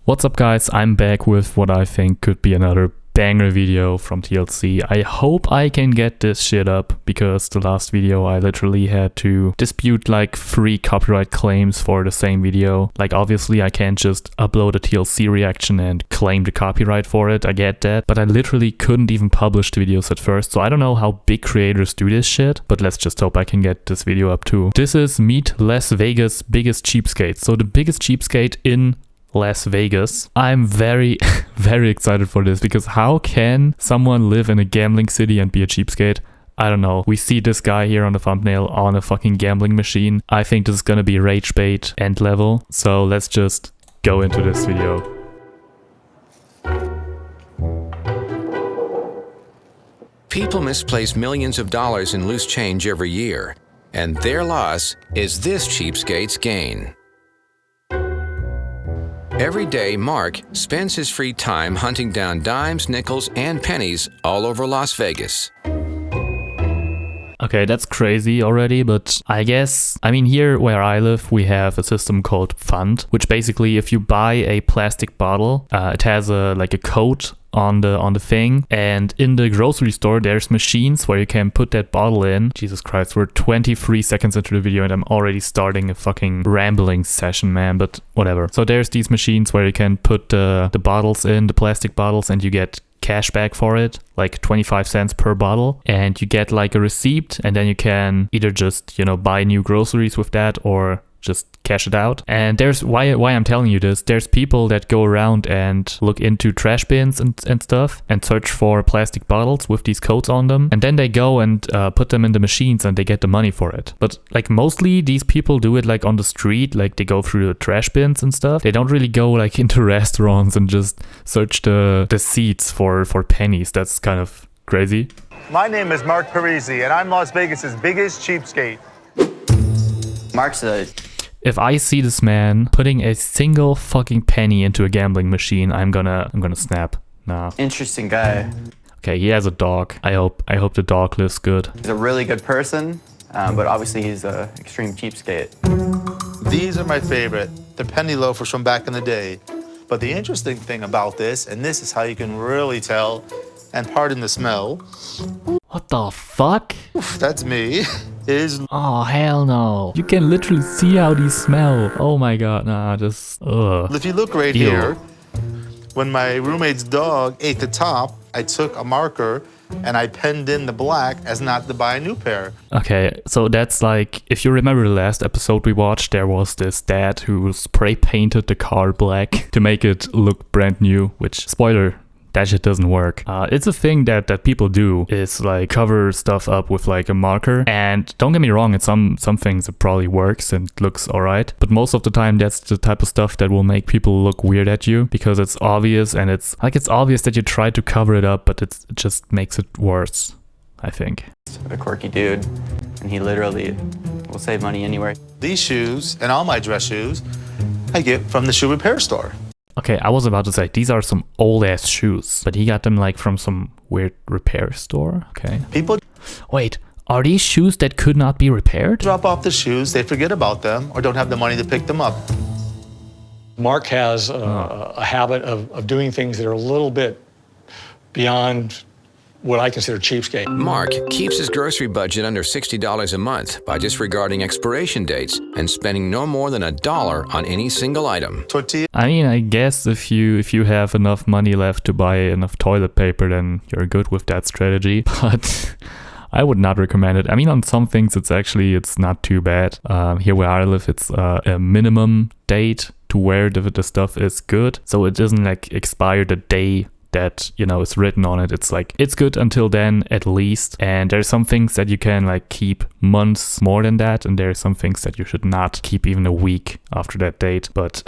What's up guys, I'm back with what I think could be another banger video from TLC. I hope I can get this shit up because the last video I literally had to dispute like 3 copyright claims for the same video. Like obviously I can't just upload a TLC reaction and claim the copyright for it, I get that, but I literally couldn't even publish the videos at first, so I don't know how big creators do this shit, but let's just hope I can get this video up too. This is Meet Las Vegas' biggest cheapskate, so the biggest cheapskate in Las Vegas. I'm very excited for this because how can someone live in a gambling city and be a cheapskate? I don't know. We see this guy here on the thumbnail on a fucking gambling machine. I think this is gonna be rage bait end level. So let's just go into this video. People misplace millions of dollars in loose change every year, and their loss is this cheapskate's gain. Every day, Mark spends his free time hunting down dimes, nickels, and pennies all over Las Vegas. Okay, that's crazy already, but I mean, here where I live, we have a system called Fund, which basically if you buy a plastic bottle, it has a code on the thing, and in the grocery store there's machines where you can put that bottle in. Jesus Christ, we're 23 seconds into the video and I'm already starting a fucking rambling session, man, but whatever. So there's these machines where you can put the bottles in, the plastic bottles, and you get cash back for it, like 25 cents per bottle, and you get like a receipt, and then you can either just, you know, buy new groceries with that or just cash it out. And there's why I'm telling you this, there's people that go around and look into trash bins and stuff and search for plastic bottles with these codes on them, and then they go and put them in the machines and they get the money for it. But like mostly these people do it like on the street, like they go through the trash bins and stuff. They don't really go like into restaurants and just search the seats for pennies. That's kind of crazy. My name is Mark Parisi and I'm Las Vegas's biggest cheapskate. Mark's a... If I see this man putting a single fucking penny into a gambling machine, I'm gonna snap. Nah. Interesting guy. Okay, he has a dog. I hope the dog lives good. He's a really good person, but obviously he's an extreme cheapskate. These are my favorite. They're penny loafers from back in the day. But the interesting thing about this, and this is how you can really tell, and pardon the smell. What the fuck? Oof, that's me. Is oh hell no. You can literally see how these smell. Oh my god, nah, just ugh. If you look right Ew. here, when my roommate's dog ate the top, I took a marker and I penned in the black as not to buy a new pair. Okay, so that's like, if you remember the last episode we watched, there was this dad who spray painted the car black to make it look brand new, which, spoiler, that shit doesn't work. It's a thing that people do, is like cover stuff up with like a marker, and don't get me wrong, in some things it probably works and looks alright, but most of the time that's the type of stuff that will make people look weird at you because it's obvious, and it's obvious that you try to cover it up, but it just makes it worse, I think. A quirky dude, and he literally will save money anywhere. These shoes and all my dress shoes I get from the shoe repair store. Okay, I was about to say, these are some old ass shoes, but he got them like from some weird repair store. Okay. People Wait, are these shoes that could not be repaired? drop off the shoes, they forget about them, or don't have the money to pick them up. Mark has a habit of doing things that are a little bit beyond what I consider cheapskate. Mark keeps his grocery budget under $60 a month by disregarding expiration dates and spending no more than $1 on any single item. Tortilla. I mean, I guess if you have enough money left to buy enough toilet paper, then you're good with that strategy, but I would not recommend it. I mean, on some things it's not too bad. Here where I live, it's a minimum date to where the stuff is good, so it doesn't like expire the day that, you know, is written on it. It's like, it's good until then at least, and there's some things that you can like keep months more than that, and there's some things that you should not keep even a week after that date. But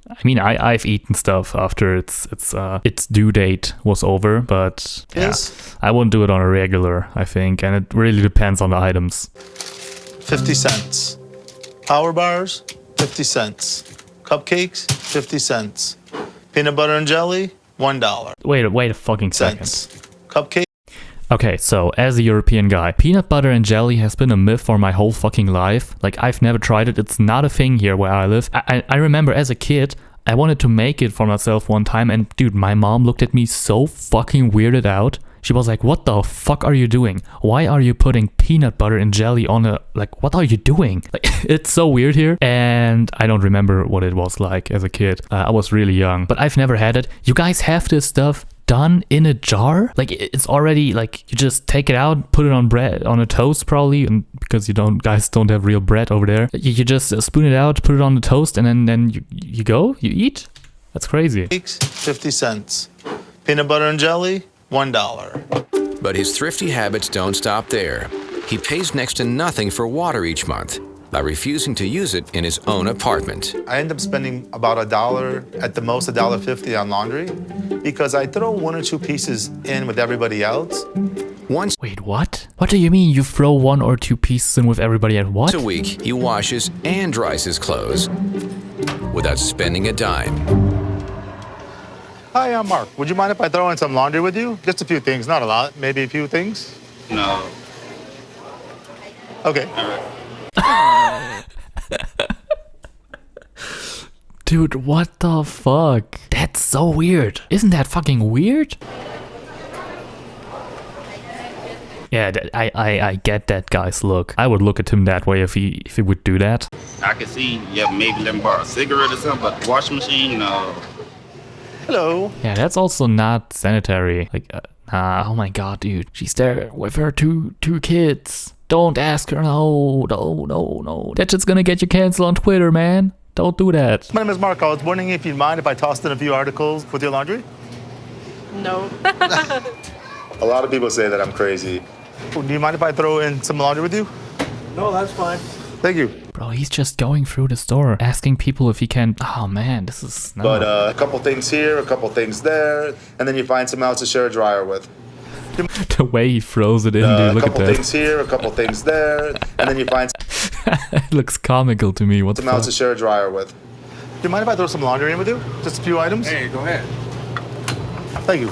I mean, I've eaten stuff after its due date was over, but yeah, I wouldn't do it on a regular, I think, and it really depends on the items. 50 cents. Power bars, 50 cents. Cupcakes, 50 cents. Peanut butter and jelly, $1. Wait a fucking second. Cupcake. Okay, so as a European guy, peanut butter and jelly has been a myth for my whole fucking life. Like, I've never tried it. It's not a thing here where I live. I remember as a kid, I wanted to make it for myself one time, and dude, my mom looked at me so fucking weirded out. She was like, what the fuck are you doing? Why are you putting peanut butter and jelly on a, like, what are you doing? Like, it's so weird here. And I don't remember what it was like as a kid. I was really young, but I've never had it. You guys have this stuff done in a jar? Like, it's already, like, you just take it out, put it on bread, on a toast probably, and because guys don't have real bread over there. You just spoon it out, put it on the toast, and then you go, you eat? That's crazy. 50 cents. Peanut butter and jelly, $1. But his thrifty habits don't stop there. He pays next to nothing for water each month by refusing to use it in his own apartment. I end up spending about $1, at the most $1.50 on laundry, because I throw 1 or 2 pieces in with everybody else. Once Wait, what? What do you mean you throw 1 or 2 pieces in with everybody at what? a week, he washes and dries his clothes without spending a dime. Hi, I'm Mark. Would you mind if I throw in some laundry with you? Just a few things, not a lot, maybe a few things. No. Okay. Dude, what the fuck? That's so weird. Isn't that fucking weird? Yeah, I get that guy's look. I would look at him that way if he would do that. I can see, yeah, maybe let me borrow a cigarette or something, but the washing machine, no. Hello. Yeah, that's also not sanitary. Like, oh my god, dude. She's there with her two kids. Don't ask her. No. That's just gonna get you canceled on Twitter, man. Don't do that. My name is Mark. I was wondering if you'd mind if I tossed in a few articles with your laundry? No. A lot of people say that I'm crazy. Do you mind if I throw in some laundry with you? No, that's fine. Thank you. Bro, he's just going through the store, asking people if he can... Oh man, this is... No. But a couple things here, a couple things there, and then you find someone else to share a dryer with. The way he throws it in, dude, look a at couple that. things here, a couple things there, and then you find It looks comical to me. What the someone else fuck? to share a dryer with. Do you mind if I throw some laundry in with you? Just a few items? Hey, go ahead. Thank you.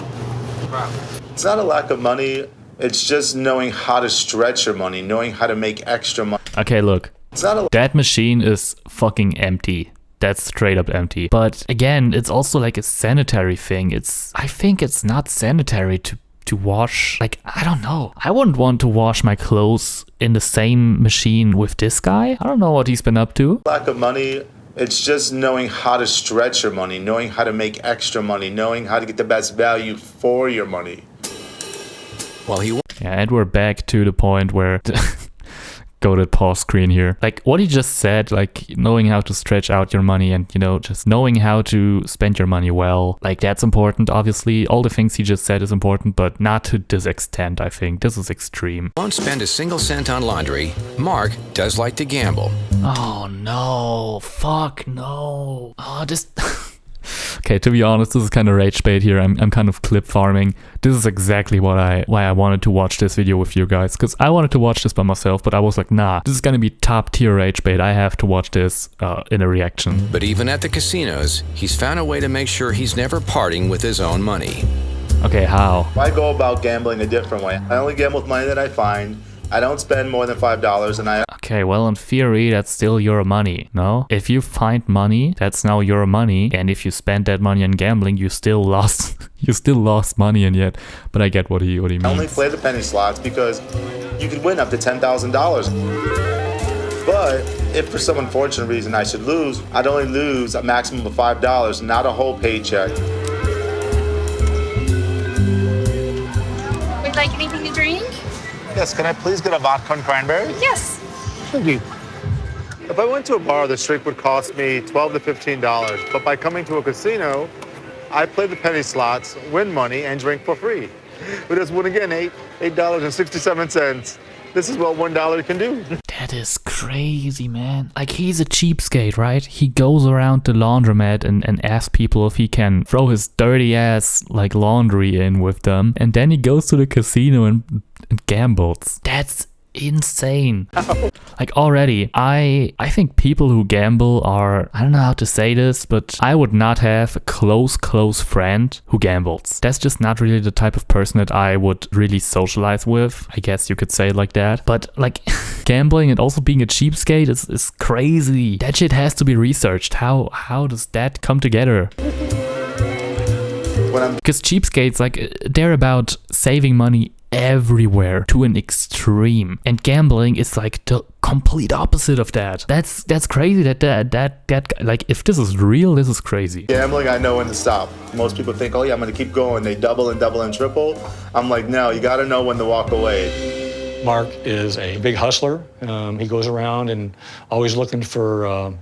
It's not a lack of money. It's just knowing how to stretch your money, knowing how to make extra money. Okay, look. It's not a That machine is fucking empty. That's straight up empty. But again, it's also like a sanitary thing. I think it's not sanitary to wash. Like, I don't know. I wouldn't want to wash my clothes in the same machine with this guy. I don't know what he's been up to. lack of money. It's just knowing how to stretch your money, knowing how to make extra money, knowing how to get the best value for your money. While he Yeah, and we're back to the point where... Go to pause screen here. Like what he just said, like knowing how to stretch out your money and, you know, just knowing how to spend your money well. Like that's important, obviously. All the things he just said is important, but not to this extent, I think. This is extreme. won't spend a single cent on laundry, Mark does like to gamble. Oh no. Fuck no. Oh, this... Okay, to be honest, this is kind of rage bait here. I'm kind of clip farming. This is exactly why I wanted to watch this video with you guys, because I wanted to watch this by myself, but I was like, nah, this is gonna be top tier rage bait. I have to watch this in a reaction. But even at the casinos, he's found a way to make sure he's never parting with his own money. Okay, how? I go about gambling a different way. I only gamble with money that I find. I don't spend more than $5, and I Okay, well, in theory, that's still your money, no? If you find money, that's now your money, and if you spend that money on gambling, you still lost money in it. But I get what he means. only play the penny slots because you could win up to $10,000. But if for some unfortunate reason I should lose, I'd only lose a maximum of $5, not a whole paycheck. Would you like anything to drink? Yes, can I please get a vodka and cranberry? Yes. Thank you. If I went to a bar, the drink would cost me $12 to $15. But by coming to a casino, I play the penny slots, win money, and drink for free. We just win again, $8.67. This is what $1 can do. That is crazy, man. Like, he's a cheapskate, right? He goes around the laundromat and asks people if he can throw his dirty ass, like, laundry in with them. And then he goes to the casino and gambles. That's insane. Like already, I think people who gamble are, I don't know how to say this, but I would not have a close friend who gambles. That's just not really the type of person that I would really socialize with. I guess you could say it like that. But like gambling and also being a cheapskate is crazy. That shit has to be researched. How does that come together? Because cheapskates, like, they're about saving money everywhere to an extreme, and gambling is like the complete opposite of that. That's crazy. That like, if this is real, this is crazy. Gambling, I know when to stop. Most people think, oh yeah, I'm gonna keep going. They double and triple. I'm like, no, you gotta know when to walk away. Mark is a big hustler. He goes around and always looking for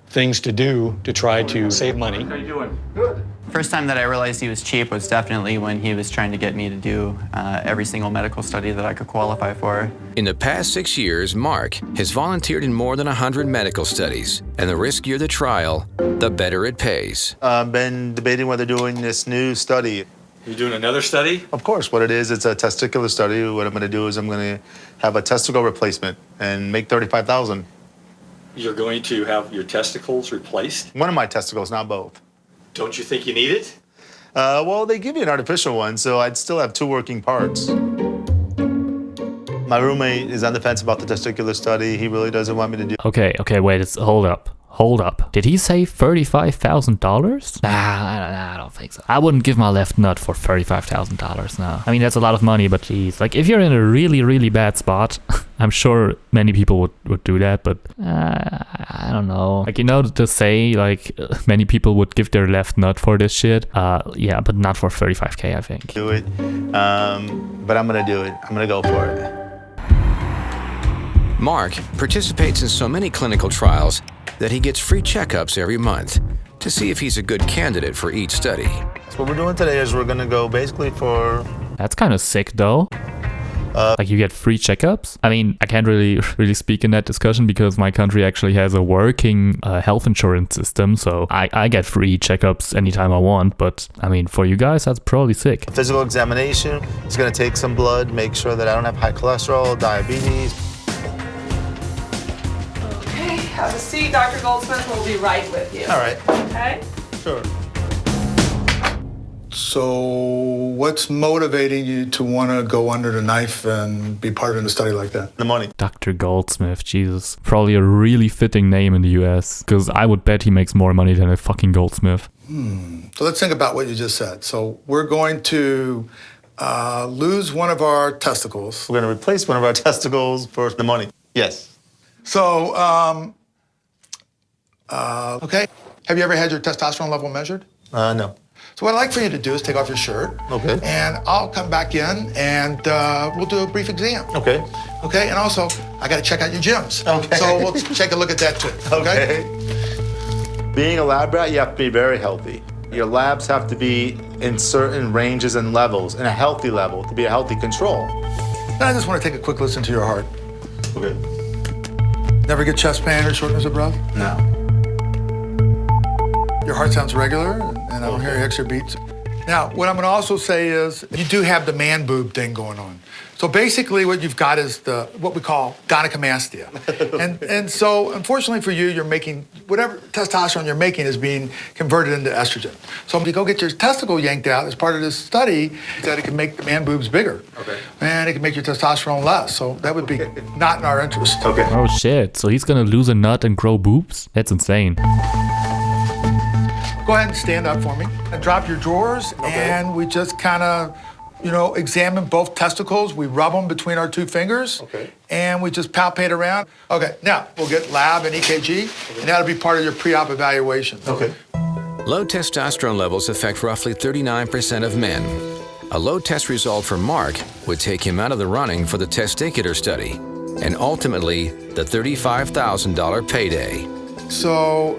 things to do to try to save money. How you doing? Good. First time that I realized he was cheap was definitely when he was trying to get me to do every single medical study that I could qualify for. In the past 6 years, Mark has volunteered in more than 100 medical studies, and the riskier the trial, the better it pays. I've been debating whether doing this new study. You're doing another study? Of course, what it is, it's a testicular study. What I'm gonna do is I'm gonna have a testicle replacement and make $35,000. You're going to have your testicles replaced? One of my testicles, not both. Don't you think you need it? Well, they give you an artificial one, so I'd still have two working parts. My roommate is on the fence about the testicular study. He really doesn't want me to do. Okay, wait, hold up. Did he say $35,000? Nah, I don't think so. I wouldn't give my left nut for $35,000 now. I mean, that's a lot of money, but geez. Like, if you're in a really, really bad spot, I'm sure many people would do that, but I don't know. Like, you know, to say, like, many people would give their left nut for this shit. Yeah, but not for 35K, I think. Do it, but I'm gonna do it. I'm gonna go for it. Mark participates in so many clinical trials that he gets free checkups every month to see if he's a good candidate for each study. So what we're doing today is we're gonna go basically for... That's kind of sick, though. Like, you get free checkups? I mean, I can't really speak in that discussion because my country actually has a working health insurance system, so I get free checkups anytime I want, but I mean, for you guys, that's probably sick. Physical examination, he's gonna take some blood, make sure that I don't have high cholesterol, diabetes. Okay, have a seat. Dr. Goldsmith will be right with you. All right. Okay? Sure. So what's motivating you to want to go under the knife and be part of a study like that? The money. Dr. Goldsmith, Jesus. Probably a really fitting name in the US, because I would bet he makes more money than a fucking goldsmith. So let's think about what you just said. So we're going to lose one of our testicles. We're gonna replace one of our testicles for the money. Yes. So, okay. Have you ever had your testosterone level measured? No. So what I'd like for you to do is take off your shirt. Okay. And I'll come back in and we'll do a brief exam. Okay. Okay, and also, I gotta check out your gyms. Okay. So we'll take a look at that too, okay? Being a lab rat, you have to be very healthy. Your labs have to be in certain ranges and levels, in a healthy level, to be a healthy control. Then I just wanna take a quick listen to your heart. Okay. Never get chest pain or shortness of breath? No. Your heart sounds regular, and I don't hear extra beats. Now, what I'm gonna also say is, you do have the man boob thing going on. So basically what you've got is what we call gynecomastia. and so unfortunately for you, you're making, whatever testosterone you're making is being converted into estrogen. So if you go get your testicle yanked out as part of this study, that it can make the man boobs bigger. Okay. And it can make your testosterone less. So that would be not in our interest. Okay. Oh shit, so he's gonna lose a nut and grow boobs? That's insane. Go ahead and stand up for me and drop your drawers. Okay. And we just kind of, examine both testicles. We rub them between our two fingers. Okay. And we just palpate around. Okay, now we'll get lab and EKG, and that'll be part of your pre-op evaluation. Okay. Low testosterone levels affect roughly 39% of men. A low test result for Mark would take him out of the running for the testicular study, and ultimately the $35,000 payday. So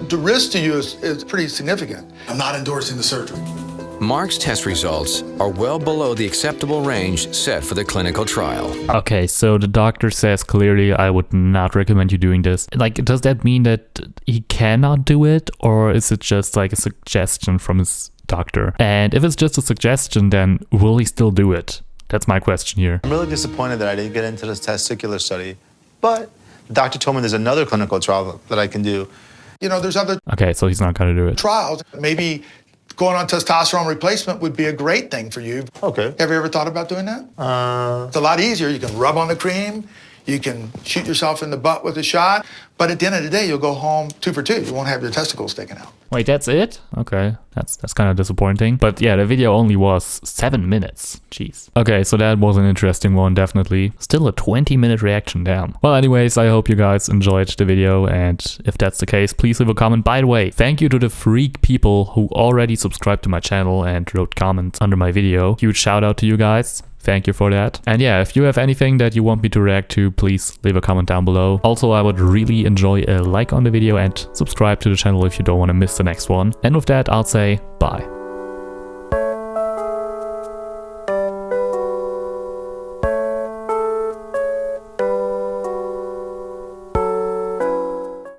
the risk to you is pretty significant. I'm not endorsing the surgery. Mark's test results are well below the acceptable range set for the clinical trial. Okay, so the doctor says clearly I would not recommend you doing this. Like, does that mean that he cannot do it, or is it just like a suggestion from his doctor? And if it's just a suggestion, then will he still do it? That's my question here. I'm really disappointed that I didn't get into this testicular study, but the doctor told me there's another clinical trial that I can do. You know, there's other Okay, so he's not gonna do it. trials. Maybe going on testosterone replacement would be a great thing for you. Okay. Have you ever thought about doing that? It's a lot easier. You can rub on the cream. You can shoot yourself in the butt with a shot. But at the end of the day, you'll go home 2 for 2. You won't have your testicles taken out. Wait, that's it? Okay, that's kind of disappointing. But yeah, the video only was 7 minutes. Jeez. Okay, so that was an interesting one, definitely. Still a 20-minute reaction, damn. Well, anyways, I hope you guys enjoyed the video, and if that's the case, please leave a comment. By the way, thank you to the freak people who already subscribed to my channel and wrote comments under my video. Huge shout out to you guys. Thank you for that. And yeah, if you have anything that you want me to react to, please leave a comment down below. Also, I would really enjoy a like on the video and subscribe to the channel if you don't want to miss the next one. And with that, I'll say bye.